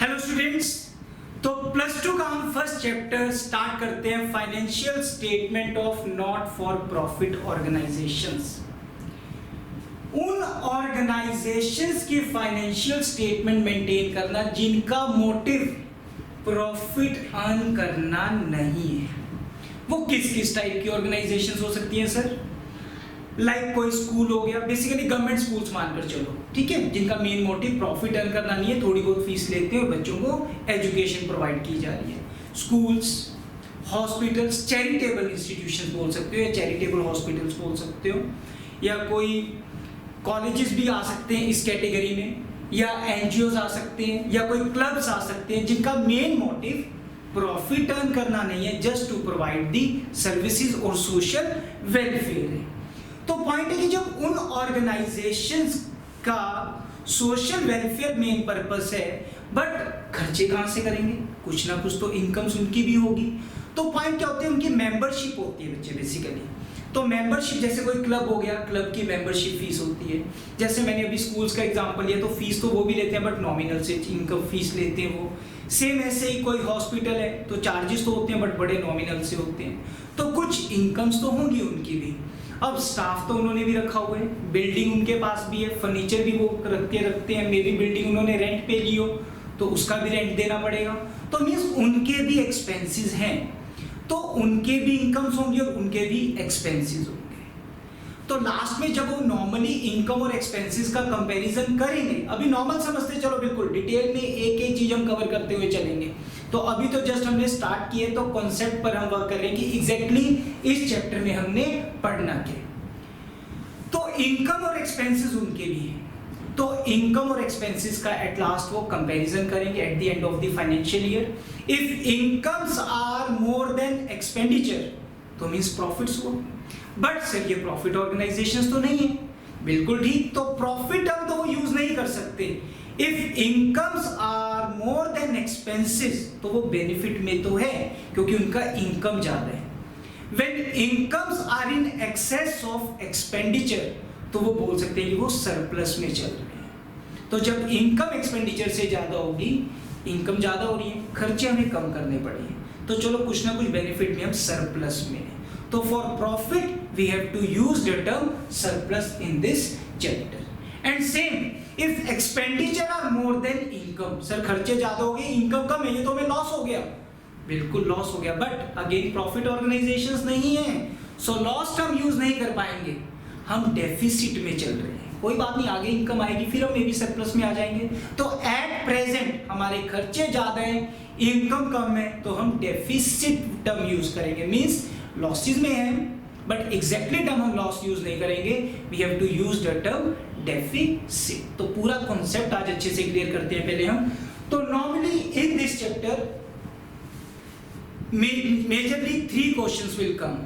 Hello students, तो plus two का हम फर्स्ट चैप्टर स्टार्ट करते हैं, financial statement of not for profit organisations. उन ऑर्गेनाइजेशंस की फाइनेंशियल स्टेटमेंट मेंटेन करना जिनका मोटिव प्रॉफिट अर्न करना नहीं है। वो किस किस टाइप की ऑर्गेनाइजेशंस हो सकती हैं सर? लाइक कोई स्कूल हो गया, बेसिकली गवर्नमेंट स्कूल्स मानकर चलो, ठीक है, जिनका मेन मोटिव प्रॉफिट अर्न करना नहीं है, थोड़ी बहुत फीस लेते हैं और बच्चों को एजुकेशन प्रोवाइड की जा रही है। स्कूल्स, हॉस्पिटल्स, चैरिटेबल इंस्टीट्यूशंस बोल सकते हो या चैरिटेबल हॉस्पिटल्स बोल सकते हो, या कोई कॉलेजेस भी आ सकते हैं इस कैटेगरी में, या एनजीओज आ सकते हैं, या कोई क्लब्स आ सकते हैं जिनका मेन मोटिव प्रॉफिट अर्न करना नहीं है, just to provide the services और सोशल वेलफेयर है। तो पॉइंट है कि जब उन ऑर्गेनाइजेशंस का सोशल वेलफेयर मेन पर्पस है, बट खर्चे कहां से करेंगे? कुछ ना कुछ तो इनकम्स उनकी भी होगी। तो पॉइंट क्या होते हैं? उनकी मेंबरशिप होती है बच्चे बेसिकली। तो मेंबरशिप, जैसे कोई क्लब हो गया, क्लब की मेंबरशिप फीस होती है। जैसे मैंने अभी स्कूल्स का एग्जांपल लिया, तो फीस तो वो भी लेते हैं बट नॉमिनल से इनकम फीस लेते हैं वो। सेम ऐसे ही कोई हॉस्पिटल है तो चार्जेस तो होते हैं बट बड़े नॉमिनल से होते हैं। तो कुछ इनकम्स तो होंगी उनकी भी। अब स्टाफ तो उन्होंने भी रखा हुआ है, बिल्डिंग उनके पास भी है, फर्नीचर भी वो रखते हैं, मे बी बिल्डिंग उन्होंने रेंट पे ली हो तो उसका भी रेंट देना पड़ेगा। तो मीन्स उनके भी एक्सपेंसेस हैं, तो उनके भी इनकम्स होंगे और उनके भी एक्सपेंसेस होंगे। तो लास्ट में जब वो नॉर्मली इनकम और एक्सपेंसेस का कंपैरिजन करेंगे, अभी नॉर्मल समझते चलो, बिल्कुल डिटेल में एक एक चीज हम कवर करते हुए चलेंगे। तो अभी तो जस्ट हमने स्टार्ट किए, तो कॉन्सेप्ट पर हम वर्क कर रहे हैं कि एग्जैक्टली इस चैप्टर में हमने पढ़ना क्या। तो इनकम और एक्सपेंसेस उनके भी हैं, तो इनकम और एक्सपेंसेस का एट लास्ट वो कंपैरिजन करेंगे at the end of the financial year. If incomes are more than expenditure तो मींस प्रॉफिट्स हुआ। बट सर ये प्रॉफिट ऑर्गेनाइजेशंस तो नहीं है, बिल्कुल ठीक, तो प्रॉफिट अब तो वो यूज नहीं कर सकते। If incomes are more than expenses तो वो बेनिफिट में तो है क्योंकि उनका इनकम ज्यादा है। When incomes are in excess of expenditure तो वो बोल सकते हैं कि वो सरप्लस में चल रहे हैं। तो जब इनकम एक्सपेंडिचर से ज्यादा होगी, इनकम ज्यादा हो रही है, खर्चे हमें कम करने पड़ेंगे, तो चलो कुछ ना कुछ बेनिफिट में हम सरप्लस में है। तो for profit we have to use the term surplus in this chapter. And same if expenditure are more than income, sir खर्चे ज्यादा हो गए, इनकम कम है, ये तो हमें लॉस हो गया, बिल्कुल लॉस हो गया। बट अगेन प्रॉफिट ऑर्गेनाइजेशंस नहीं है, सो लॉस हम यूज नहीं कर पाएंगे, हम डेफिसिट में चल रहे हैं। कोई बात नहीं, आगे इनकम आएगी फिर हम मे बी सरप्लस में आ जाएंगे। तो एट प्रेजेंट हमारे खर्चे ज्यादा हैं, इनकम कम है, तो हम डेफिसिट टर्म यूज करेंगे, मींस लॉसेस में है बट एग्जैक्टली टर्म हम लॉस यूज नहीं करेंगे, we have to use the term deficit. तो पूरा कॉन्सेप्ट आज अच्छे से क्लियर करते हैं पहले हम। तो normally in this chapter majorly 3 questions will come,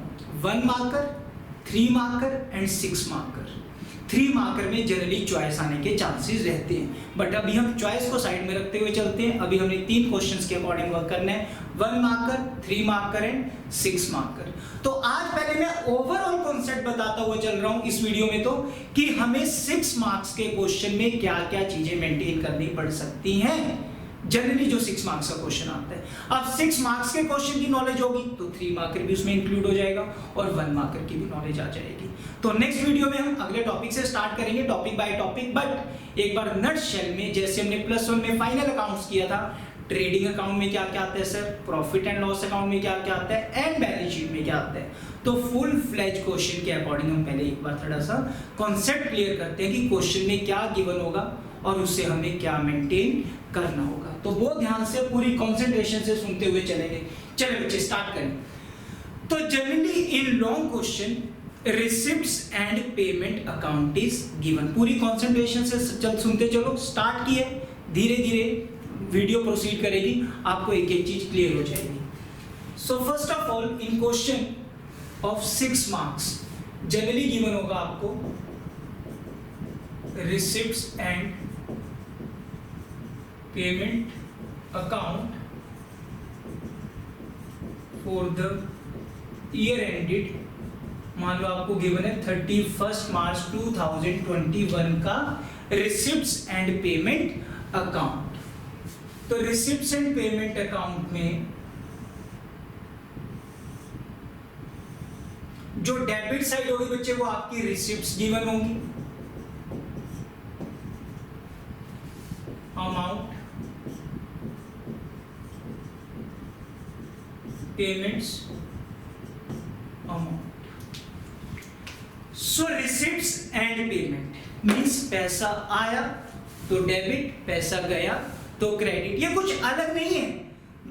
1 marker, 3 marker and 6 marker. 3 marker में जनरली चॉइस आने के चांसेस रहते हैं, बट अभी हम चॉइस को साइड में रखते हुए चलते हैं। अभी हमने 3 क्वेश्चंस के अकॉर्डिंग वर्क करना है, 1 मार्कर, 3 मार्कर एंड 6 मार्कर। तो आज पहले मैं ओवरऑल कॉन्सेप्ट बताता हुआ चल रहा हूं इस वीडियो में, तो कि हमें 6 मार्क्स के क्वेश्चन में क्या क्या चीजें मेंटेन करनी पड़ सकती हैं, जनरली जो 6 मार्क्स का क्वेश्चन आता है। अब 6 मार्क्स के क्वेश्चन की नॉलेज होगी तो 3 मार्कर भी उसमें इंक्लूड हो जाएगा और 1 मार्कर की भी नॉलेज आ जाएगी। तो नेक्स्ट वीडियो में हम अगले टॉपिक से स्टार्ट करेंगे, टॉपिक बाय टॉपिक। बट एक बार नट शेल में, जैसे हमने +1 में फाइनल अकाउंट्स किया था, ट्रेडिंग अकाउंट में क्या क्या आता है sir, profit and loss account में क्या क्या आता है, एंड बैलेंस शीट में क्या आता है, तो फुल फ्लेज क्वेश्चन के अकॉर्डिंग हम पहले एक बार थोड़ा सा कॉन्सेप्ट क्लियर करते हैं कि क्वेश्चन में क्या गिवन होगा और उससे हमें क्या मेंटेन करना होगा। तो बहुत ध्यान से पूरी कंसंट्रेशन से सुनते हुए चलेंगे। चलिए बच्चे स्टार्ट करें। तो generally in long question receipts and payment account is given. पूरी कंसंट्रेशन से सुनते चलो, स्टार्ट किए, धीरे धीरे वीडियो प्रोसीड करेगी, आपको एक एक चीज क्लियर हो जाएगी। So first of all in question of 6 marks generally given होगा आपको receipts and payment account for the year ended, मान लो आपको गिवन है 31 मार्च 2021 का रिसिप्ट्स एंड पेमेंट अकाउंट। तो रिसिप्ट्स एंड पेमेंट अकाउंट में जो डेबिट साइड होगी बच्चे वो आपकी रिसिप्ट्स गिवन होंगी, amount, payments, amount. So receipts and payment means पैसा आया तो डेबिट, पैसा गया तो क्रेडिट। ये कुछ अलग नहीं है,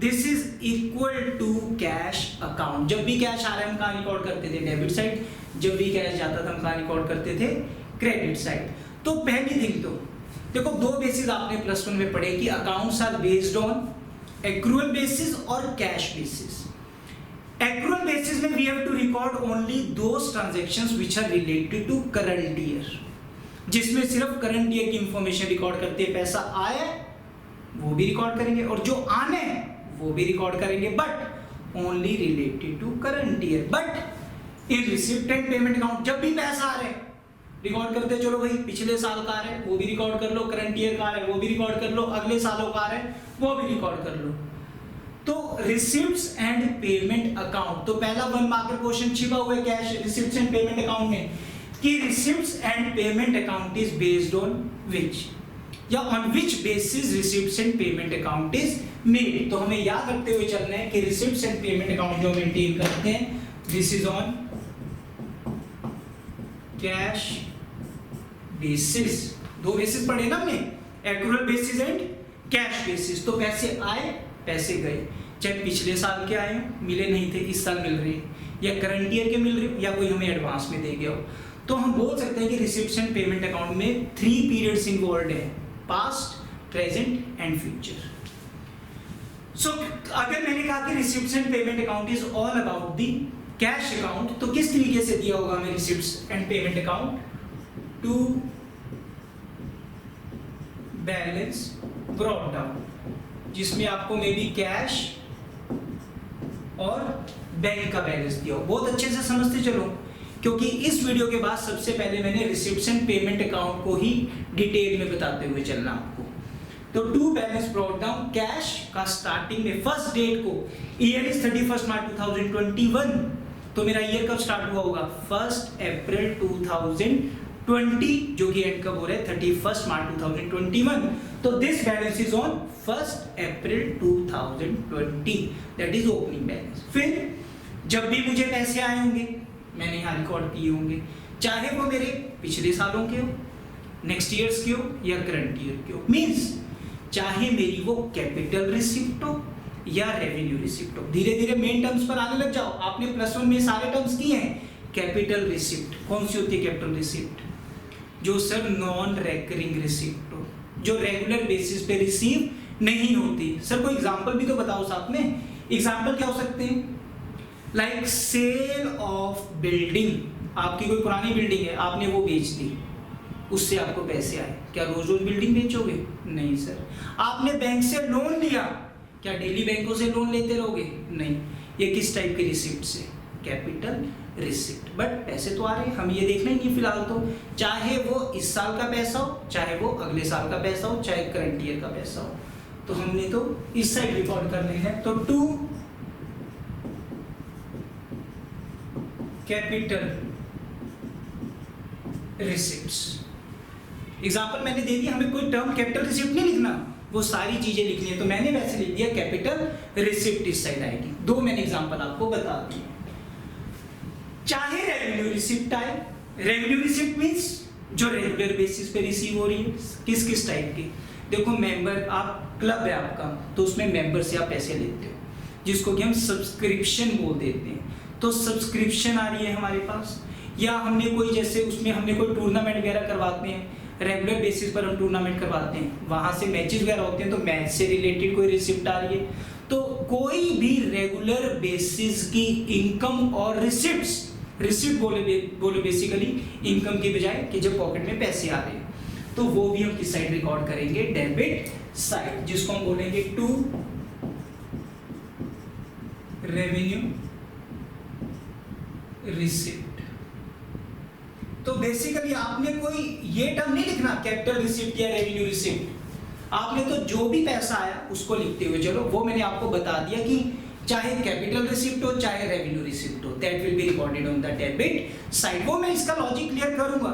this is equal to cash account. जब भी कैश आ रहा है हम कहाँ रिकॉर्ड करते थे, डेबिट साइड। जब भी कैश जाता था हम कहाँ रिकॉर्ड करते थे, क्रेडिट साइड। तो पहली थिंग तो देखो, दो बेसिस आपने प्लस 1 में पढ़े कि accounts are based on accrual basis और कैश बेसिस। एक्रूअल बेसिस में we have to record only those transactions which are related to current year, जिसमें सिर्फ करंट ईयर की इंफॉर्मेशन रिकॉर्ड करते हैं। पैसा आया वो भी रिकॉर्ड करेंगे और जो आने हैं वो भी रिकॉर्ड करेंगे, but only related to current year. But in receipt and payment account जब भी पैसा आ रहा है रिकॉर्ड करते चलो भाई, पिछले साल का आ रहा है वो भी रिकॉर्ड कर लो, करंट ईयर का आ रहा है वो भी रिकॉर्ड कर लो, अगले सालों का आ रहा है वो भी रिकॉर्ड कर लो। तो रिसिप्ट्स एंड पेमेंट अकाउंट, तो पहला 1 मार्कर क्वेश्चन छिपा हुआ है cash receipts and payment account में कि receipts and payment account is based on which, या on which basis receipts and payment account is made. तो हमें याद रखते हुए चलना है कि रिसिप्ट्स एंड पेमेंट अकाउंट जो मेंटेन करते हैं this is on cash basis. दो बेसिस पढ़े ना हमने, accrual basis and cash basis. तो पैसे आए पैसे गए, चाहे पिछले साल के आए मिले नहीं थे इस साल मिल रहे, या करंट ईयर के मिल रहे, या कोई हमें एडवांस में दे गया हो। तो हम बोल सकते हैं कि रिसिप्ट्स एंड पेमेंट अकाउंट में 3 पीरियड्स इन्वॉल्व है, past, present and future. So अगर मैंने कहा कि receipts and payment account is all about the cash account, तो किस तरीके से दिया होगा हमें receipts and payment account? To balance brought down, जिसमें आपको मे बी कैश और बैंक का बैलेंस दिया हो। बहुत अच्छे से समझते चलो, क्योंकि इस वीडियो के बाद सबसे पहले मैंने रिसिप्ट्स एंड पेमेंट अकाउंट को ही डिटेल में बताते हुए चलना आपको। तो to balance brought down, cash का स्टार्टिंग में फर्स्ट डेट को, ईयर इज 31 मार्च 2021, तो मेरा ईयर कब स्टार्ट हुआ होगा? 1 अप्रैल 2020, जो कि एंड कब हो रहा है? 31 मार्च 2021। तो this balance is on 1 April 2020, that is opening balance. फिर जब भी मुझे पैसे आए होंगे मैंने यहाँ रिकॉर्ड किए होंगे, चाहे वो मेरे पिछले सालों के हो, नेक्स्ट ईयर्स के हो, या करंट ईयर के हो। मींस चाहे मेरी वो कैपिटल रिसिप्ट हो या रेवेन्यू रिसिप्ट हो। धीरे धीरे मेन टर्म्स पर आने लग जाओ, आपने प्लस 1 में सारे टर्म्स किए हैं। कैपिटल रिसिप्ट कौन सी होती है? कैपिटल रिसिप्ट जो सर नॉन रेकरिंग रिसिप्ट हो, जो रेगुलर बेसिस पे रिसीव नहीं होती। सर कोई एग्जांपल भी तो बताओ साथ में। एग्जांपल क्या हो सकते हैं? लाइक सेल ऑफ बिल्डिंग, आपकी कोई पुरानी बिल्डिंग है आपने वो बेच दी, उससे आपको पैसे आए, क्या रोज रोज बिल्डिंग बेचोगे? नहीं सर। आपने बैंक से लोन लिया, क्या डेली बैंकों से लोन लेते रहोगे? नहीं। ये किस टाइप की रिसिप्ट से? Capital receipt. बट पैसे तो आ रहे हैं, हम ये देखना ही नहीं फिलहाल तो, चाहे वो इस साल का पैसा हो, चाहे वो अगले साल का पैसा हो, चाहे करंट ईयर का पैसा हो। तो हमने तो इस साइड रिकॉर्ड कर लेना है। तो टू कैपिटल रिसिप्ट्स। एग्जाम्पल मैंने दे दिया, हमें कोई टर्म कैपिटल रिसिप्ट नहीं लिखना, वो सारी चीजें लिखनी है। तो मैंने वैसे लिख दिया कैपिटल रिसिप्ट इस साइड आएगी। दो मैंने एग्जाम्पल आपको बता दिए। चाहे रेवेन्यू रिसिप्ट आए, रेवेन्यू रिसिप्ट मींस जो रेगुलर बेसिस पे रिसीव हो रही है। किस किस टाइप की? देखो मेंबर, आप क्लब है आपका, तो उसमें मेंबर से आप पैसे लेते हो, जिसको कि हम सब्सक्रिप्शन बोल देते हैं। तो सब्सक्रिप्शन आ रही है हमारे पास, या हमने कोई जैसे उसमें हमने कोई टूर्नामेंट वगैरह करवाते हैं, रेगुलर बेसिस पर हम टूर्नामेंट करवाते हैं, वहां से मैचेस वगैरह होते हैं, तो मैच से रिलेटेड कोई रिसिप्ट आ रही है। तो कोई भी रेगुलर बेसिस की इनकम और रिसिप्ट्स, रिसिप्ट बोले बेसिकली इनकम की बजाय कि जब पॉकेट में पैसे आ रहे हैं, तो वो भी हम किस साइड रिकॉर्ड करेंगे? डेबिट साइड, जिसको हम बोलेंगे टू रेवेन्यू रिसिप्ट। तो बेसिकली आपने कोई ये टर्म नहीं लिखना कैपिटल रिसिप्ट या रेवेन्यू रिसिप्ट, आपने तो जो भी पैसा आया उसको लिखते हुए चलो, वो मैंने आपको बता दिया कि चाहे कैपिटल रिसिप्ट हो चाहे रेवेन्यू रिसिप्ट हो, that will be recorded on the debit side. वो मैं इसका लॉजिक क्लियर करूंगा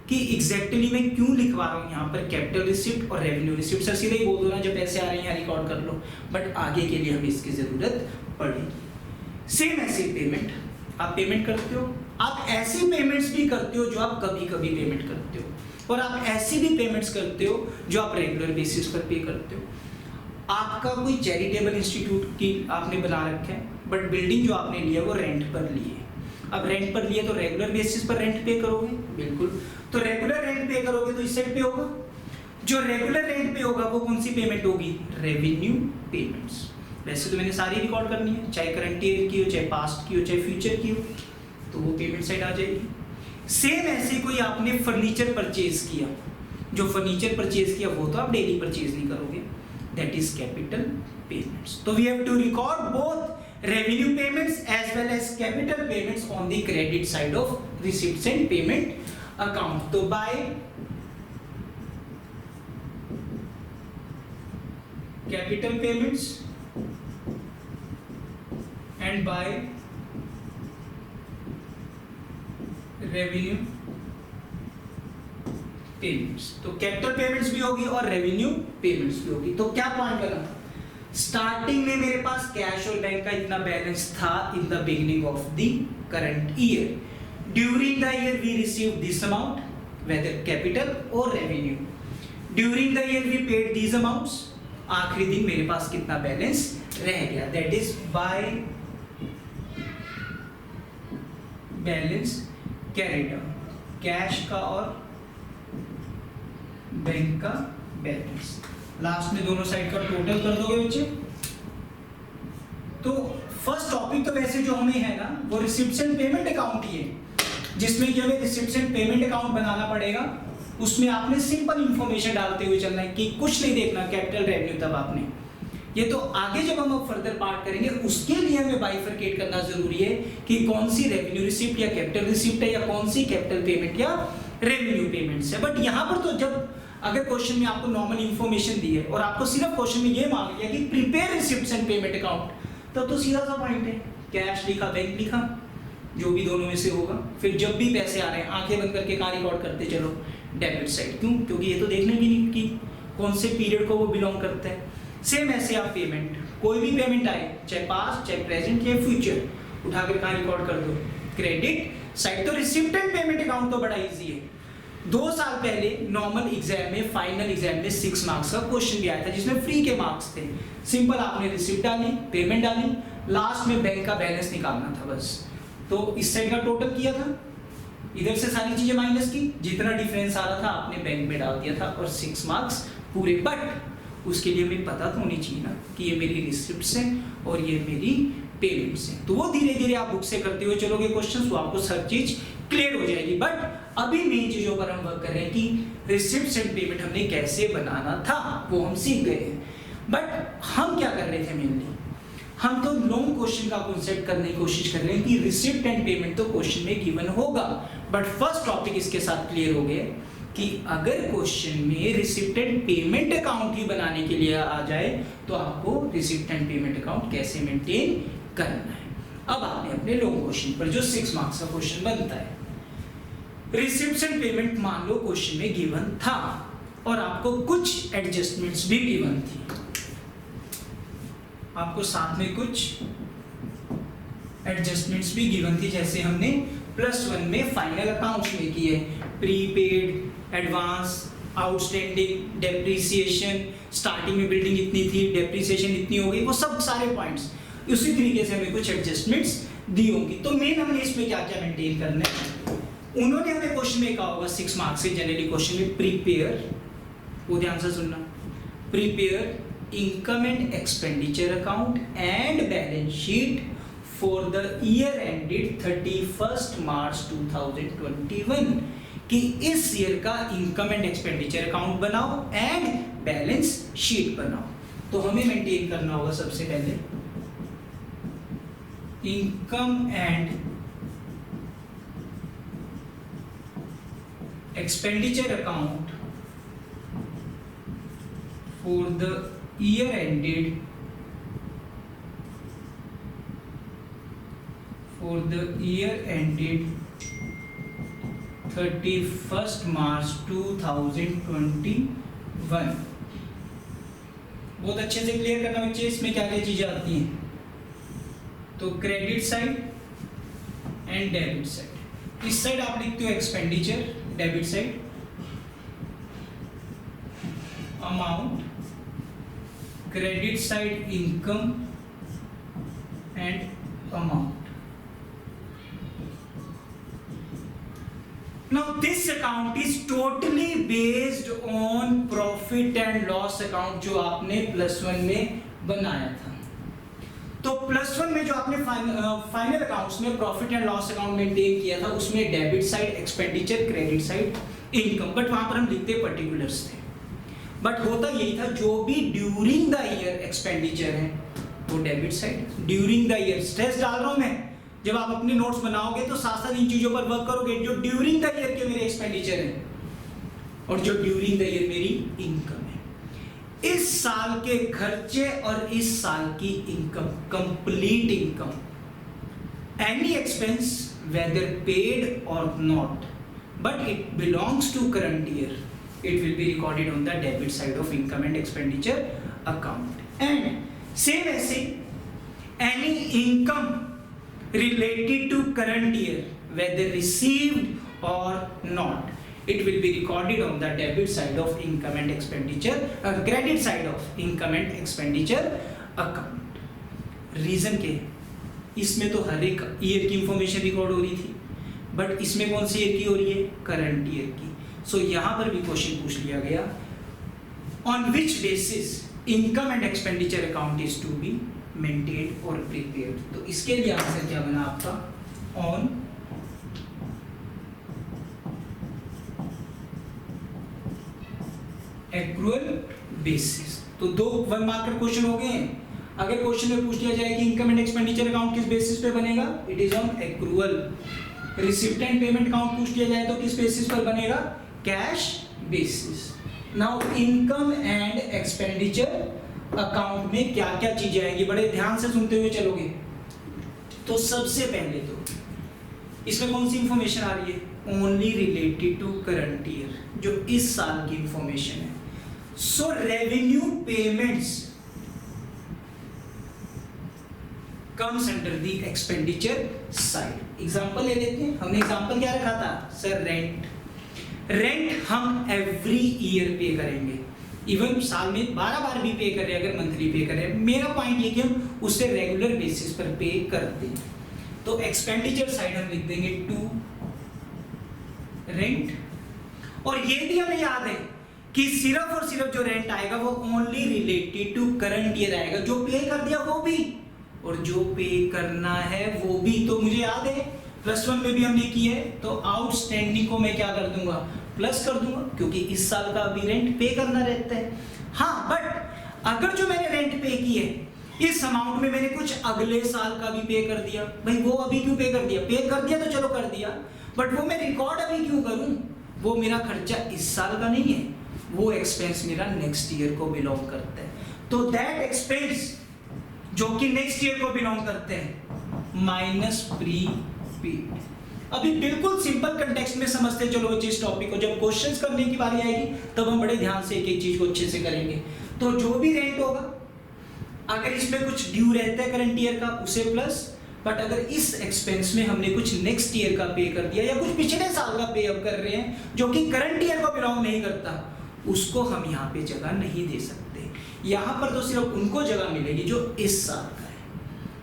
कि एग्जैक्टली मैं क्यों लिखवा रहा हूँ यहाँ पर कैपिटल रिसिप्ट और रेवेन्यू रिसिप्ट। सर सीधे ही बोल दो ना, जब पैसे आ रहे हैं यहाँ रिकॉर्ड कर लो, बट आगे के लिए हमें इसकी जरूरत पड़ेगी। सेम ऐसी पेमेंट आप पेमेंट करते हो, आप ऐसी पेमेंट्स भी करते हो जो आप कभी कभी पेमेंट करते हो, और आप ऐसी भी पेमेंट्स करते हो जो आप रेगुलर बेसिस पर पे करते हो। आपका कोई चैरिटेबल इंस्टीट्यूट की आपने बना रखा है, बट बिल्डिंग जो आपने लिया वो रेंट पर ली है। अब रेंट पर लिए तो रेगुलर बेसिस पर रेंट पे करोगे, बिल्कुल, तो रेगुलर रेंट पे करोगे तो इस साइड पे होगा। जो रेगुलर रेंट पे होगा वो कौन सी पेमेंट होगी? Revenue payments. वैसे तो मैंने सारी रिकॉर्ड करनी है, चाहे करंट ईयर की हो, चाहे पास्ट की हो, चाहे फ्यूचर की हो, तो वो पेमेंट साइड आ जाएगी। सेम ऐसे कोई आपने फर्नीचर परचेज किया, जो फर्नीचर परचेज किया वो तो आप डेली परचेज नहीं करोगे, दैट इज कैपिटल पेमेंट्स। तो we have to record both revenue payments as well as capital payments on the credit side of receipts and payment account. तो by capital payments and by revenue payments. तो capital payments भी होगी और revenue payments भी होगी। तो क्या point करना, स्टार्टिंग में मेरे पास कैश और बैंक का इतना बैलेंस था in the beginning of the current year. During the year we receive this amount, whether capital और revenue. During the year we paid these amounts. आखिरी दिन मेरे पास कितना बैलेंस रह गया, that is by balance carried on, cash का और बैंक का बैलेंस। लास्ट में दोनों साइड का टोटल कर दोगे बच्चे। तो फर्स्ट टॉपिक तो वैसे जो हमें है ना वो रिसिप्ट्स एंड पेमेंट अकाउंट ही है, जिसमें जो हमें रिसिप्ट्स एंड पेमेंट अकाउंट बनाना पड़ेगा। उसमें आपने सिंपल इंफॉर्मेशन डालते हुए चलना है कि कुछ नहीं देखना कैपिटल रेवेन्यू, तब आपने ये तो आगे जब हम फर्दर पार्ट करेंगे उसके लिए हमें बाइफरकेट करना जरूरी है कि कौन सी रेवेन्यू रिसिप्ट या कैपिटल रिसिप्ट है या कौन सी कैपिटल पेमेंट या रेवेन्यू पेमेंट्स है। बट यहाँ पर तो जब अगर क्वेश्चन में आपको नॉर्मल इंफॉर्मेशन दी है और आपको सिर्फ क्वेश्चन में ये मांग लिया कि prepare receipts and payment account, तब तो सीधा सा पॉइंट है, कैश लिखा बैंक लिखा, जो भी दोनों में से होगा। फिर जब भी पैसे आ रहे हैं आंखें बंद करके कहाँ रिकॉर्ड करते चलो, डेबिट साइड। क्यों? क्योंकि ये तो देखने भी नहीं कि कौन से पीरियड को वो बिलोंग करता है। सेम ऐसे आप पेमेंट, कोई भी पेमेंट आए, चाहे पास्ट चाहे प्रेजेंट चाहे फ्यूचर, उठाकर कहाँ रिकॉर्ड कर दो, क्रेडिट साइड। तो रिसिप्ट एंड पेमेंट अकाउंट तो बड़ा इजी है। 2 साल पहले नॉर्मल एग्जाम में, फाइनल एग्जाम में 6 मार्क्स का क्वेश्चन भी आया था जिसमें फ्री के मार्क्स थे। सिंपल आपने रिसिप्ट डाली, पेमेंट डाली, लास्ट में बैंक का बैलेंस निकालना था बस। तो इस साइड का टोटल किया था, इधर से सारी चीजें माइनस की, जितना डिफरेंस आ रहा था आपने बैंक में डाल दिया था और 6 मार्क्स पूरे। बट उसके लिए हमें पता तो होनी चाहिए ना कि ये मेरी रिसिप्ट्स हैं और ये मेरी पेमेंट्स हैं। तो वो धीरे धीरे आप बुक से करते हुए चलोगे क्वेश्चंस, तो आपको हर चीज क्लियर हो जाएगी। बट अभी मेन चीजों पर हम वर्क कर रहे हैं कि रिसिप्ट्स एंड पेमेंट हमने कैसे बनाना था वो हम सीख गए हैं। बट हम क्या कर रहे थे मेनली, हम तो लॉन्ग क्वेश्चन का कॉन्सेप्ट करने की कोशिश कर रहे हैं कि रिसिप्ट एंड पेमेंट तो क्वेश्चन में गिवन होगा। बट फर्स्ट टॉपिक इसके साथ क्लियर हो गया कि अगर क्वेश्चन में रिसिप्ट एंड पेमेंट अकाउंट ही बनाने के लिए आ जाए तो आपको रिसिप्ट एंड पेमेंट अकाउंट कैसे मेंटेन करना है। अब आपने अपने लॉन्ग क्वेश्चन पर जो 6 मार्क्स का क्वेश्चन बनता है, रिसिप्ट एंड पेमेंट मान लो क्वेश्चन में गिवन था और आपको कुछ एडजस्टमेंट्स भी गिवन थी, आपको साथ में कुछ एडजस्टमेंट्स भी गिवन थी, जैसे हमने +1 में फाइनल अकाउंट्स में किए, prepaid, advance, outstanding, depreciation, starting में बिल्डिंग इतनी थी, डेप्रिसिएशन इतनी हो गई, वो सब सारे पॉइंट्स उसी तरीके से हमें कुछ एडजस्टमेंट्स दी होंगी। तो मेन हमने इसमें क्या क्या मेंटेन करना है, उन्होंने हमें क्वेश्चन में कहा होगा 6 मार्क्स से जनरली क्वेश्चन में, प्रीपेयर, वो ध्यान से सुनना, prepare income and expenditure account and balance sheet for the year ended 31 March 2021, कि इस ईयर का इनकम एंड एक्सपेंडिचर अकाउंट बनाओ एंड बैलेंस शीट बनाओ। तो हमें मेंटेन करना होगा सबसे पहले income and expenditure account for the year ended 31st March 2021। बहुत अच्छे से क्लियर करना बच्चे, इसमें क्या क्या चीजें आती हैं। तो credit side and debit side. इस साइड आप लिखते हो expenditure, debit side amount, credit side income and amount. Now this account is totally based on profit and loss account जो आपने +1 में बनाया था। तो +1 में जो आपने फाइनल अकाउंट्स में profit and loss account maintain किया था, उसमें debit side expenditure, credit side income, but वहां पर हम लिखते पर्टिकुलर्स थे। बट होता यही था, जो भी ड्यूरिंग द ईयर एक्सपेंडिचर है वो debit side, during the year. Stress डाल रहा हूं मैं, जब आप अपने नोट्स बनाओगे तो साथ साथ इन चीजों पर वर्क करोगे, जो ड्यूरिंग द ईयर के मेरे एक्सपेंडिचर है और जो ड्यूरिंग द ईयर मेरी इनकम है। इस साल के खर्चे और इस साल की income, complete income, any expense whether paid और not but it belongs to current year, it will be recorded on the debit side of income and expenditure account. And same ऐसे any income related to current year whether received or not, it will be recorded on the debit side of income and expenditure, credit side of income and expenditure account। Reason क्या है, इसमें तो हर एक year की information record हो रही थी, but इसमें कौन सी ईयर की हो रही है, करंट ईयर की। सो यहां पर भी क्वेश्चन पूछ लिया गया, on which basis income and expenditure account is to be maintained और प्रिपेयर्ड। तो इसके लिए आंसर क्या बना आपका, ऑन एक्रूअल बेसिस। तो 2 1 मार्कर क्वेश्चन हो गए हैं। अगर क्वेश्चन में पूछ लिया जाए कि इनकम एंड एक्सपेंडिचर अकाउंट किस बेसिस पे बनेगा, it is on accrual. Receipt and payment account पूछ लिया जाए तो किस बेसिस पर बनेगा, cash basis. Now income and expenditure account में क्या क्या चीजें आएंगी, बड़े ध्यान से सुनते हुए चलोगे। तो सबसे पहले तो इसमें कौन सी इंफॉर्मेशन आ रही है, only related to current year, जो इस साल की इंफॉर्मेशन है। So revenue payments comes under the expenditure side. Example ले लेते हैं, हमने एग्जांपल क्या रखा था सर, रेंट हम एवरी ईयर पे करेंगे, इवन साल में 12 बार भी पे कर रहे हैं, अगर मंथली पे कर रहे हैं। मेरा पॉइंट ये कि हम उससे रेगुलर बेसिस पर पे करते हैं। तो एक्सपेंडिचर साइड हम लिख देंगे टू रेंट। और ये भी हमें याद है कि सिर्फ और सिर्फ जो रेंट आएगा वो only related to current year आएगा, जो पे कर दिया वो भी और जो पे करना है वो भी। तो मुझे याद है +1 में भी हमने की है, तो आउटस्टैंडिंग को मैं क्या कर दूंगा, प्लस कर दूंगा, क्योंकि इस साल का अभी रेंट पे करना रहता है। हाँ, बट अगर जो मैंने रेंट पे की है इस अमाउंट में मैंने कुछ अगले साल का भी पे कर दिया, भाई वो अभी क्यों पे कर दिया, पे कर दिया तो चलो कर दिया, बट वो मैं रिकॉर्ड अभी क्यों करूं, वो मेरा खर्चा इस साल का नहीं है, वो एक्सपेंस मेरा नेक्स्ट ईयर को बिलोंग करता है। तो दैट एक्सपेंस जो कि नेक्स्ट ईयर को बिलोंग करते हैं माइनस प्रीपेड। अभी बिल्कुल सिंपल कंटेक्स्ट में समझते चलो इस टॉपिक को, जब क्वेश्चंस करने की बारी आएगी तब हम बड़े ध्यान से एक एक चीज को अच्छे से करेंगे। तो जो भी रेंट होगा, अगर इसमें कुछ ड्यू रहता है करंट ईयर का उसे प्लस, बट अगर इस एक्सपेंस में हमने कुछ नेक्स्ट ईयर का पे कर दिया या कुछ पिछले साल का पे अप कर रहे हैं जो कि करंट ईयर को बिलोंग नहीं करता, उसको हम यहाँ पे जगह नहीं दे सकते। यहाँ पर तो सिर्फ उनको जगह मिलेगी जो इस साल का है।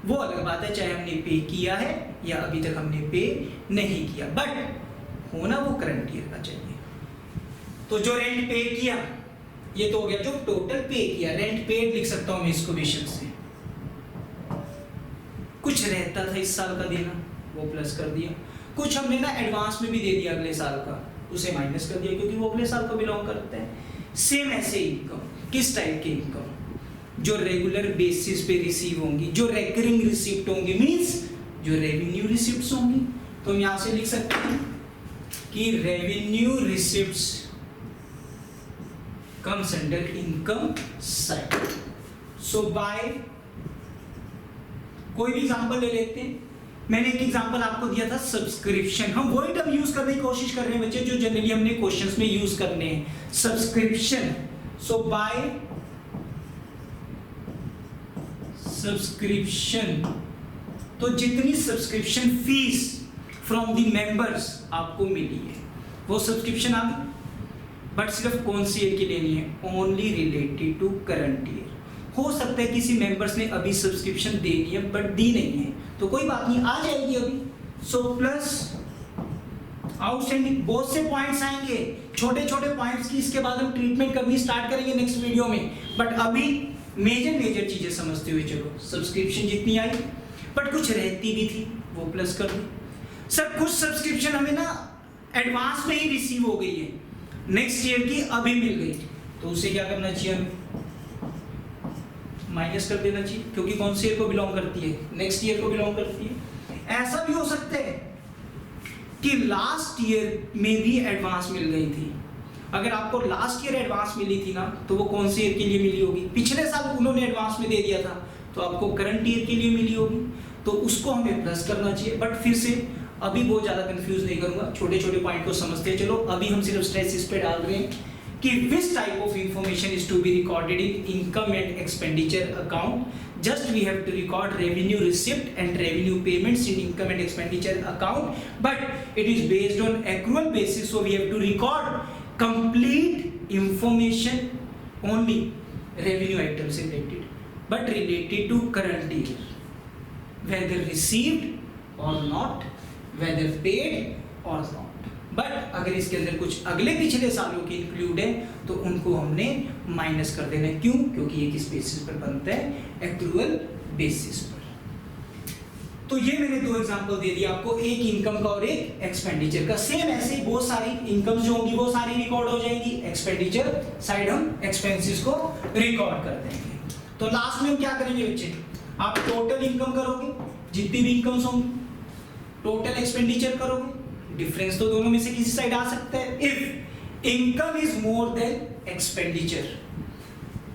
वो अलग बात है चाहे हमने पे किया है या अभी तक हमने पे नहीं किया, बट होना वो करंट ईयर का चाहिए। तो जो रेंट पे किया ये तो हो गया जो टोटल पे किया, रेंट पेड लिख सकता हूं मैं इसको बेशक से। कुछ रहता था इस साल का देना वो प्लस कर दिया, कुछ हमने ना एडवांस में भी दे दिया अगले साल का, उसे माइनस कर दिया क्योंकि वो अगले साल को बिलोंग करता है। सेम ऐसे इनकम, किस टाइप की इनकम, जो रेगुलर बेसिस पे रिसीव होंगी, जो रेकरिंग रिसिप्ट होंगी, मींस जो रेवेन्यू रिसिप्ट्स होंगी। तो हम यहां से लिख सकते हैं कि revenue receipts comes under income side. So by कोई भी एग्जांपल ले लेते हैं. मैंने एक एग्जांपल आपको दिया था सब्सक्रिप्शन. हम वही टर्म यूज करने की कोशिश कर रहे हैं बच्चे जो जनरली हमने क्वेश्चंस में यूज करने हैं. सब्सक्रिप्शन. सो बाय सब्सक्रिप्शन, तो जितनी subscription fees from the members आपको मिली है वो सब्सक्रिप्शन आ गई. बट सिर्फ कौन सी ईयर की लेनी है? Only related to current year. हो सकता है किसी मेंबर्स ने अभी सब्सक्रिप्शन दे दी है बट दी नहीं है, तो कोई बात नहीं, आ जाएगी अभी. So plus outstanding. बहुत से पॉइंट्स आएंगे, छोटे छोटे पॉइंट्स की इसके बाद हम ट्रीटमेंट करनी स्टार्ट करेंगे नेक्स्ट वीडियो में. बट अभी मेजर चीजें समझते हुए चलो. सब्सक्रिप्शन जितनी आई बट कुछ रहती भी थी वो प्लस कर दो. सर कुछ सब्सक्रिप्शन हमें ना एडवांस में ही रिसीव हो गई है, नेक्स्ट ईयर की अभी मिल गई, तो उसे क्या करना चाहिए? हमें माइनस कर देना चाहिए, क्योंकि कौन से ईयर को बिलोंग करती है? नेक्स्ट ईयर को बिलोंग करती है. ऐसा भी हो सकता है कि लास्ट ईयर में भी एडवांस मिल गई थी. अगर आपको लास्ट ईयर एडवांस मिली थी ना, तो वो कौन से ईयर के लिए मिली होगी? पिछले साल उन्होंने एडवांस में दे दिया था, तो आपको करंट ईयर के लिए मिली होगी, तो उसको हमें प्लस करना चाहिए. बट फिर से अभी बहुत ज्यादा कंफ्यूज नहीं करूंगा, छोटे छोटे पॉइंट को समझते हैं. चलो अभी हम सिर्फ स्ट्रेस इस पे डाल रहे हैं कि which type of information is to be recorded in income and expenditure account. Just we have to record revenue receipt and revenue payments in income and expenditure account, but it is based on accrual basis, so we have to record complete information only revenue items related, but related to current year, whether received or not, whether paid or not. But अगर इसके अंदर कुछ अगले पिछले सालों के include है तो उनको हमने माइनस कर देना है. क्यों? क्योंकि ये किस बेसिस पर बनता है? एक्रूअल बेसिस पर. तो ये मैंने दो एग्जांपल दे दिया आपको, एक इनकम का और एक एक्सपेंडिचर का. सेम ऐसे ही बहुत सारी इनकम जो होंगी वो सारी रिकॉर्ड हो जाएंगी, एक्सपेंडिचर साइड हम एक्सपेंसेस को रिकॉर्ड कर देंगे. तो लास्ट में हम क्या करेंगे बच्चे? आप टोटल इनकम करोगे, जितनी भी इनकम्स होंगी, टोटल एक्सपेंडिचर करोगे. डिफरेंस तो दोनों में से किसी साइड आ सकता है. If income is more than expenditure,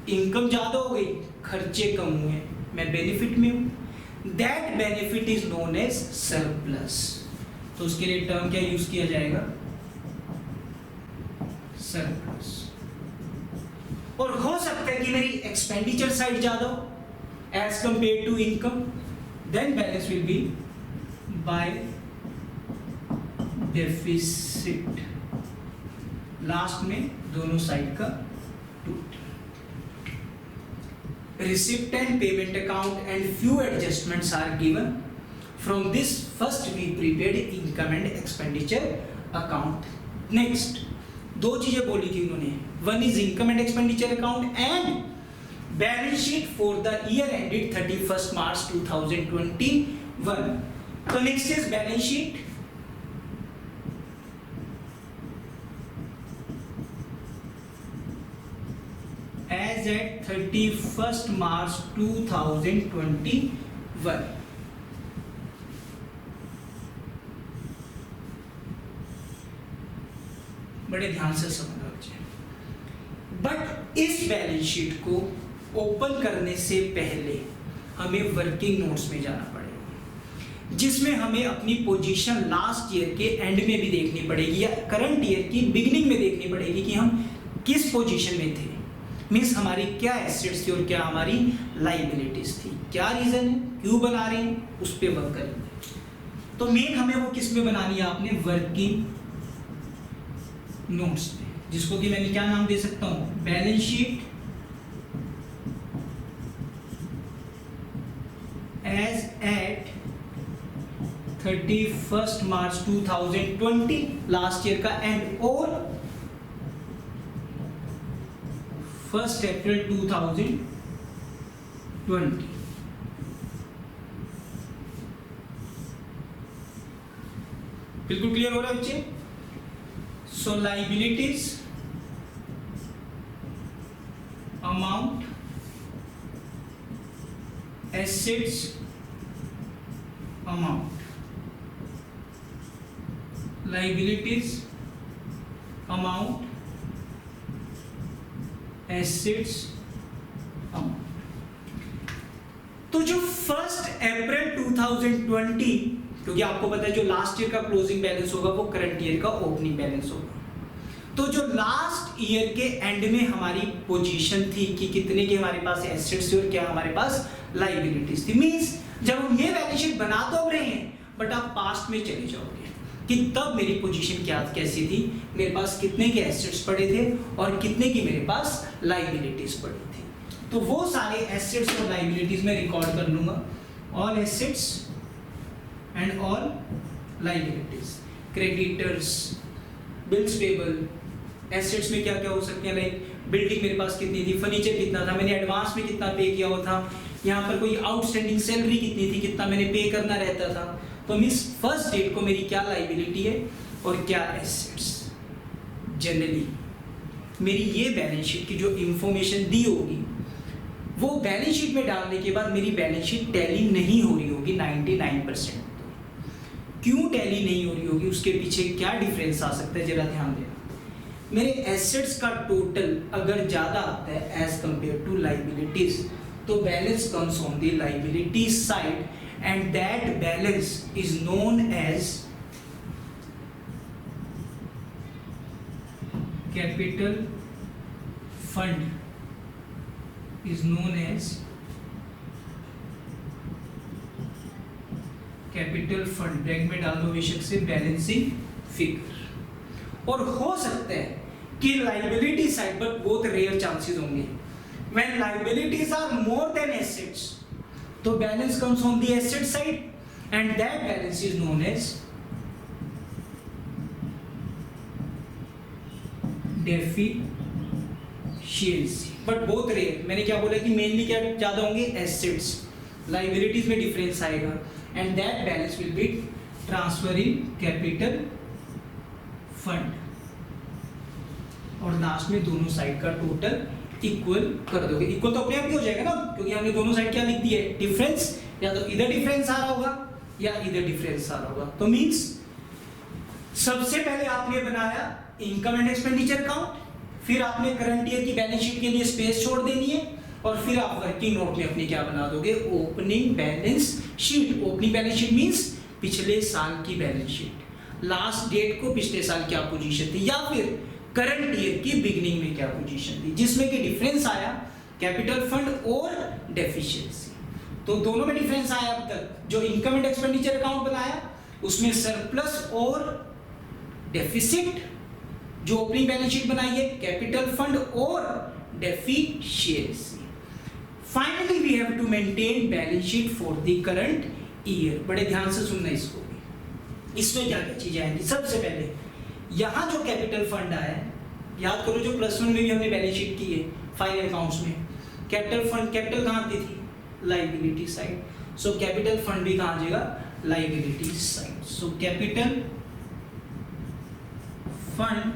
income ज्यादा हो गई, खर्चे कम हुए, मैं बेनिफिट में हूं, that benefit is known as surplus. तो उसके लिए टर्म क्या यूज किया जाएगा? सरप्लस. और हो सकता है कि मेरी एक्सपेंडिचर साइड ज्यादा हो as compare to income, then balance will be by deficit. Last में दोनों साइड का total. Receipt and payment account and few adjustments are given. From this first we prepared income and expenditure account. Next दो चीजें बोली थी उन्होंने, one is income and expenditure account and balance sheet for the year ended 31st March 2021. So next is balance sheet. As at 31st March 2021. बड़े ध्यान से समझना चाहिए. बट इस बैलेंस शीट को ओपन करने से पहले हमें वर्किंग नोट्स में जाना पड़ेगा, जिसमें हमें अपनी पोजीशन लास्ट ईयर के एंड में भी देखनी पड़ेगी या करंट ईयर की बिगिनिंग में देखनी पड़ेगी कि हम किस पोजीशन में थे. मीन्स हमारी क्या एसेट्स थी और क्या हमारी लाइबिलिटीज थी, क्या रीजन है, क्यों बना रहे हैं, उस पर वर्क करेंगे. तो मेन हमें वो किस में बनानी है? आपने वर्किंग नोट्स में, जिसको कि मैंने क्या नाम दे सकता हूं? Balance sheet as at 31st March 2020, last year का एंड, और 1st April 2020. बिल्कुल क्लियर हो रहा है बच्चे? So liabilities amount, assets amount, liabilities amount, assets amount. तो जो 1 अप्रैल 2020, क्योंकि आपको पता है जो लास्ट ईयर का क्लोजिंग बैलेंस होगा वो करंट ईयर का ओपनिंग बैलेंस होगा, तो जो लास्ट ईयर के एंड में हमारी पोजीशन थी कि कितने के हमारे पास एसेट्स थे और क्या हमारे पास लायबिलिटीज थी, मींस जब हम ये बैलेंस शीट बना तो रहे हैं बट आप पास्ट में चले जाओगे कि तब मेरी पोजीशन क्या कैसी थी, मेरे पास कितने के एसेट्स पड़े थे और कितने की मेरे पास लायबिलिटीज पड़ी थी। तो वो सारे एसेट्स और लायबिलिटीज में रिकॉर्ड कर लूंगा, all assets and all liabilities, creditors, bills payable, assets में क्या क्या हो सकते हैं, लाइक बिल्डिंग मेरे पास कितनी थी, फर्नीचर कितना था, मैंने एडवांस में कितना पे किया हुआ था, यहाँ पर कोई आउटस्टैंडिंग सैलरी कितनी थी, कितना मैंने पे करना रहता था। तो मींस फर्स्ट डेट को मेरी क्या लायबिलिटी है और क्या एसेट्स। जनरली मेरी ये बैलेंस शीट की जो इंफॉर्मेशन दी होगी वो बैलेंस शीट में डालने के बाद मेरी बैलेंस शीट टैली नहीं हो रही होगी 99%। क्यों टैली नहीं हो रही होगी, उसके पीछे क्या डिफरेंस आ सकता है, जरा ध्यान देना। मेरे एसेट्स का टोटल अगर ज्यादा आता है एज कंपेयर टू लायबिलिटीज, तो balance comes on the liability side and that balance is known as capital fund, is known as capital fund, bracket में डाल दो बेशक से बैलेंसिंग फिगर। और हो सकता है कि लायबिलिटी साइड, बट बहुत रेयर चांसेस होंगे, when liabilities are more than assets, तो balance comes on the asset side and that balance is known as deficiency. But बहुत रेयर, मैंने क्या बोला कि मेनली क्या ज्यादा होंगे, एसेट्स, लायबिलिटीज में डिफरेंस आएगा and that balance will be transfer in capital fund, और लास्ट में दोनों साइड का टोटल इक्वल कर दोगे। इक्वल तो अपने आप ही हो जाएगा ना, क्योंकि हमने दोनों साइड क्या लिख दिया है, डिफरेंस, या तो इधर डिफरेंस आ रहा होगा या इधर डिफरेंस आ रहा होगा। तो मींस सबसे पहले आपने बनाया इनकम एंड एक्सपेंडिचर अकाउंट, फिर आपने करंट ईयर की बैलेंस शीट के लिए स्पेस छोड़ देनी है, और फिर आप वर्किंग नोट में अपनी क्या बना दोगे, opening balance sheet. Opening balance sheet means पिछले साल की बैलेंस शीट, लास्ट डेट को पिछले साल क्या पोजीशन थी, या फिर करंट ईयर की बिगिनिंग में क्या पोजीशन थी, जिसमें कि डिफरेंस आया कैपिटल फंड और डेफिशिएंसी। तो दोनों में डिफरेंस आया अब तक। जो इनकम एंड एक्सपेंडिचर अकाउंट बनाया उसमें सरप्लस और डेफिसिट, जो ओपनिंग बैलेंस शीट बनाई है कैपिटल फंड और deficiency. Finally we have to maintain balance sheet for the current year. बड़े ध्यान से सुनना इसको भी, इसमें क्या क्या चीजें आएंगी। सबसे पहले यहाँ जो कैपिटल फंड आया, याद करो जो +1 में भी हमने बैलेंस शीट की है फाइनल अकाउंट्स में, कैपिटल फंड, कैपिटल कहाँ आती थी, liability side, so capital fund भी कहाँ आ जाएगा, liability side. So capital fund,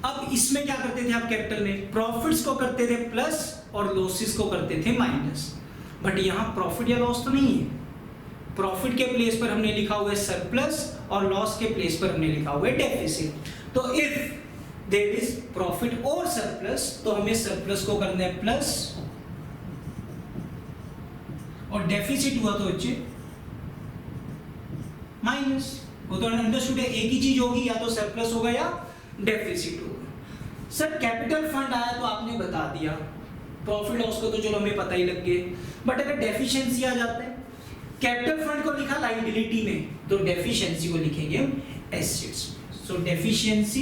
अब इसमें क्या करते थे आप कैपिटल में, प्रॉफिट्स को करते थे प्लस और लॉसेस को करते थे माइनस, बट यहाँ प्रॉफिट या लॉस तो नहीं है। प्रॉफिट के प्लेस पर हमने लिखा हुआ है सरप्लस और लॉस के प्लेस पर हमने लिखा हुआ है डेफिसिट। तो इफ देयर इज प्रॉफिट और सरप्लस, तो हमें सरप्लस को करना है प्लस, और डेफिसिट हुआ तो बच्चे माइनस। वो तो अंडरस्टूड है, एक ही चीज होगी, या तो सरप्लस होगा या डेफिसिट होगा। सर कैपिटल फंड आया तो आपने बता दिया, प्रॉफिट लॉस को तो चलो हमें पता ही लग गया, बट अगर डेफिशिएंसी आ जाता है, कैपिटल फंड को लिखा लायबिलिटी में, तो डेफिशिएंसी को लिखेंगे हम एसेट्स में। सो डेफिशिएंसी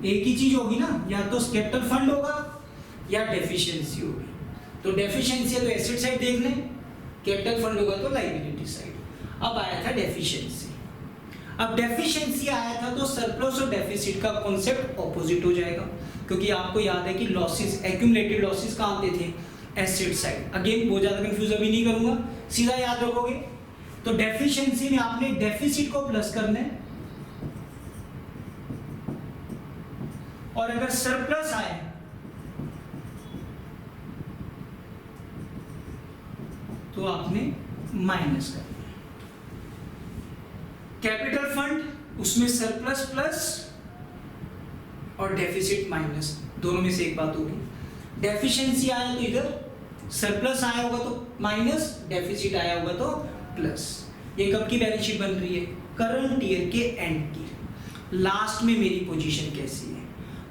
एक ही चीज होगी ना, या तो कैपिटल फंड होगा या डेफिशिएंसी होगी। तो डेफिशिएंसी है तो एसेट साइड देख लें, कैपिटल फंड होगा तो लायबिलिटी साइड। अब आया था डेफिशिएंसी, अब डेफिशिएंसी आया था तो सरप्लस और डेफिसिट का कॉन्सेप्ट ऑपोजिट हो जाएगा, क्योंकि आपको याद है कि लॉसेस, एक्यूमुलेटेड लॉसेस कहाँ आते थे, एसेट साइड। अगेन बहुत ज्यादा कंफ्यूज अभी नहीं करूंगा, सीधा याद रखोगे। तो डेफिशिएंसी में आपने डेफिसिट को प्लस करना है, और अगर सरप्लस आए तो आपने माइनस करना है। कैपिटल फंड उसमें सरप्लस प्लस और डेफिसिट माइनस, दोनों में से एक बात होगी। डेफिशिएंसी आया तो इधर सरप्लस आया होगा तो माइनस, डेफिसिट आया होगा तो प्लस। ये कब की बैलेंस शीट बन रही है? करंट ईयर के एंड की। लास्ट में मेरी पोजीशन कैसी है?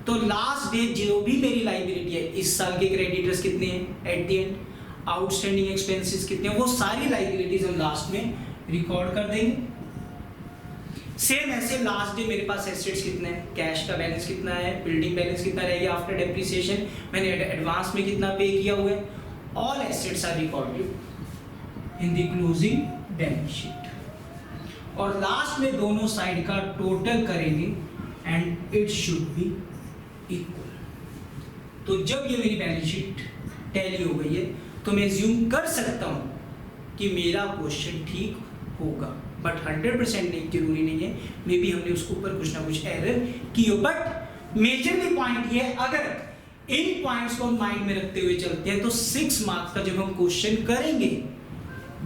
तो लास्ट डे जो भी मेरी लाइबिलिटी है, इस साल के क्रेडिटर्स कितने हैं eight the and, outstanding expenses कितने हैं, वो सारी लाइबिलिटीज हम लास्ट में रिकॉर्ड कर देंगे। सेम ऐसे लास्ट डे मेरे पास एसेट्स कितने हैं, कैश का बैलेंस कितना है, बिल्डिंग बैलेंस कितना रहेगा आफ्टर डेप्रिसिएशन, मैंने एडवांस में कितना पे किया हुआ है, all assets are recorded in the closing balance sheet. और लास्ट में दोनों साइड का टोटल करेंगे and it should be equal. तो जब ये मेरी बैलेंस शीट टैली हो गई है तो मैं अज्यूम कर सकता हूं कि मेरा क्वेश्चन ठीक होगा, बट 100% नहीं, जरूरी नहीं है, मे बी हमने उसके ऊपर कुछ ना कुछ एरर की हो। बट मेजरली पॉइंट ये है, अगर इन पॉइंट्स को माइंड में रखते हुए चलते हैं तो 6 मार्क्स का जब हम क्वेश्चन करेंगे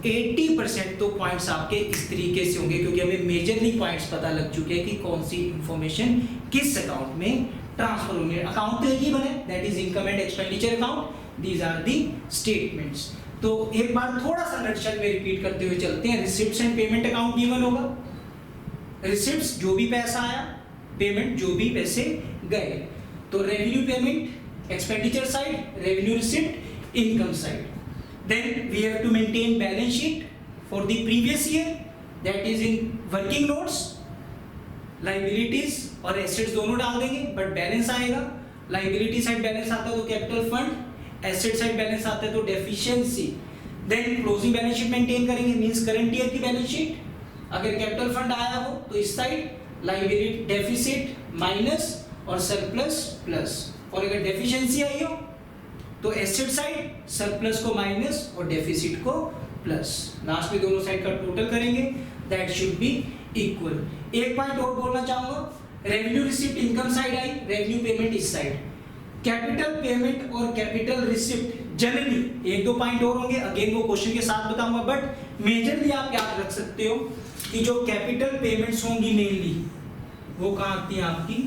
80% तो पॉइंट्स आपके इस तरीके से होंगे, क्योंकि हमें मेजरली पॉइंट्स पता लग चुके हैं कि कौन सी इंफॉर्मेशन किस अकाउंट में ट्रांसफर होंगे। अकाउंट तो एक ही बने, that is income and expenditure account, these are the statements. तो एक बार थोड़ा सा नटशल में रिपीट करते हुए चलते हैं। Receipts and payment account given होगा, रिसिप्ट्स जो भी पैसा आया, पेमेंट जो भी पैसे गए, तो revenue payment expenditure side, revenue receipt income side. Then we have to maintain balance sheet for the previous year, that is in working notes, liabilities और assets दोनों डाल देंगे, but balance आएगा, liability side balance आता है तो capital fund, asset side balance आता है तो deficiency, then closing balance sheet maintain करेंगे, means current year की balance sheet, अगर capital fund आया हो तो इस side liability deficit minus और surplus plus, और अगर deficiency आई हो तो एसेट साइड सरप्लस को माइनस और डेफिसिट को प्लस, लास्ट में दोनों साइड का टोटल करेंगे, दैट शुड बी इक्वल। एक पॉइंट और बोलना चाहूंगा, revenue receipt income side I, revenue payment इस साइड, कैपिटल पेमेंट और कैपिटल रिसिप्ट जनरली 1-2 पॉइंट और होंगे, अगेन वो क्वेश्चन के साथ बताऊंगा, बट मेजरली आप याद रख सकते हो कि जो कैपिटल पेमेंट्स होंगी मेनली वो कहाँ आती है आपकी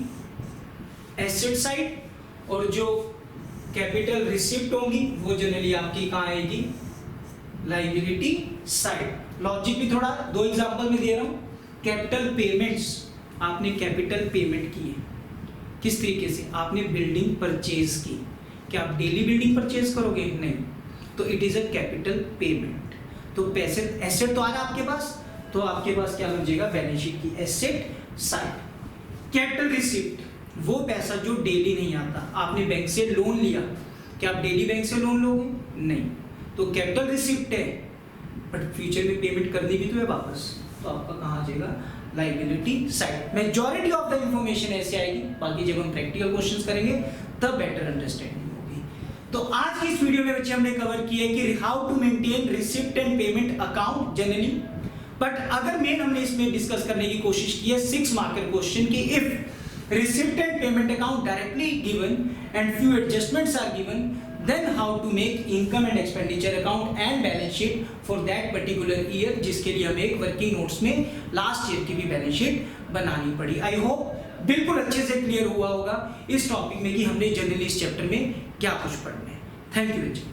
एसेट साइड, और जो कैपिटल रिसिप्ट होंगी वो जनरली आपकी कहाँ आएगी लाइबिलिटी साइड। लॉजिक भी थोड़ा 2 एग्जांपल में दे रहा हूँ। कैपिटल पेमेंट्स, आपने कैपिटल पेमेंट की है, किस तरीके से? आपने बिल्डिंग परचेज की, क्या आप डेली बिल्डिंग परचेज करोगे? नहीं, तो it is a capital payment. तो पैसे एसेट तो आ रहा है आपके पास, तो आपके पास क्या बन जाएगा बैलेंस शीट की एसेट साइड। कैपिटल रिसिप्ट, वो पैसा जो डेली नहीं आता, आपने बैंक से लोन लिया, क्या आप डेली बैंक से लोन लोगे? नहीं, तो कैपिटल रिसिप्ट है, बट फ्यूचर में पेमेंट करनी भी तो है वापस, तो आपका कहाँ आ जाएगा liability side. Majority of the information ऐसे आएगी, बाकी जब हम प्रैक्टिकल क्वेश्चंस करेंगे तब बेटर अंडरस्टैंडिंग होगी। तो आज की इस वीडियो में बच्चे हमने कवर किया है कि how to maintain receipt and payment account generally, but अगर मेन हमने इसमें डिस्कस करने की कोशिश की है 6 मार्कर क्वेश्चन की, if receipt and payment account directly given and few adjustments are given, then how to make income and expenditure account and balance sheet for that particular year, जिसके लिए हमें एक वर्किंग नोट्स में last year की भी balance sheet बनानी पड़ी। I hope बिल्कुल अच्छे से क्लियर हुआ होगा इस टॉपिक में कि हमने जनरली इस चैप्टर में क्या कुछ पढ़ना है। Thank you.